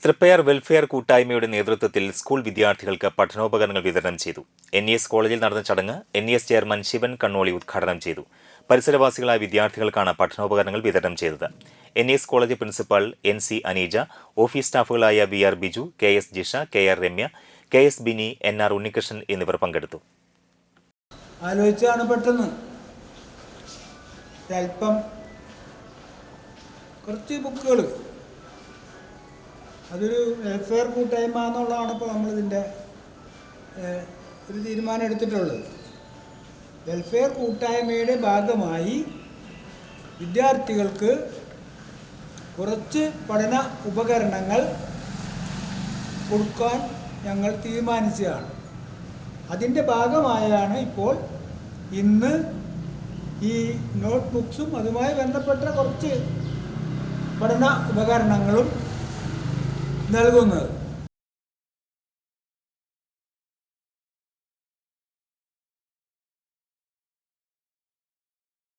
Triprayar welfare കൂട്ടായ്മയുടെ നേതൃത്വത്തിൽ school വിദ്യാർത്ഥികൾക്ക് പഠനോപകരണങ്ങൾ വിതരണം ചെയ്തു. NES കോളേജിൽ നടന്ന ചടങ്ങ് NES ചെയർമാൻ ശിവൻ കണ്ണോളി ഉദ്ഘാടനം ചെയ്തു. പരിസരവാസികളായ വിദ്യാർത്ഥികൾക്കാണ് പഠനോപകരണങ്ങൾ വിതരണം ചെയ്തത്. NES college principal NC Aneeja, office സ്റ്റാഫുകളായ VR Biju, KS Jisha, KR Ramya, KS Bini, NR Unnikrishnan എന്നിവർ പങ്കെടുത്തു. ആലോചിച്ചാണ് പെട്ടെന്ന് അല്പം കുറച്ച് ബുക്കുകൾ, അതൊരു വെൽഫെയർ കൂട്ടായ്മ എന്നുള്ളതാണ് ഇപ്പോൾ നമ്മളിതിൻ്റെ ഒരു തീരുമാനം എടുത്തിട്ടുള്ളത്. വെൽഫെയർ കൂട്ടായ്മയുടെ ഭാഗമായി വിദ്യാർത്ഥികൾക്ക് കുറച്ച് പഠന ഉപകരണങ്ങൾ കൊടുക്കാൻ ഞങ്ങൾ തീരുമാനിച്ചതാണ്. അതിൻ്റെ ഭാഗമായാണ് ഇപ്പോൾ ഇന്ന് ഈ നോട്ട് ബുക്സും അതുമായി ബന്ധപ്പെട്ട കുറച്ച് പഠന ഉപകരണങ്ങളും നൽകുന്നത്.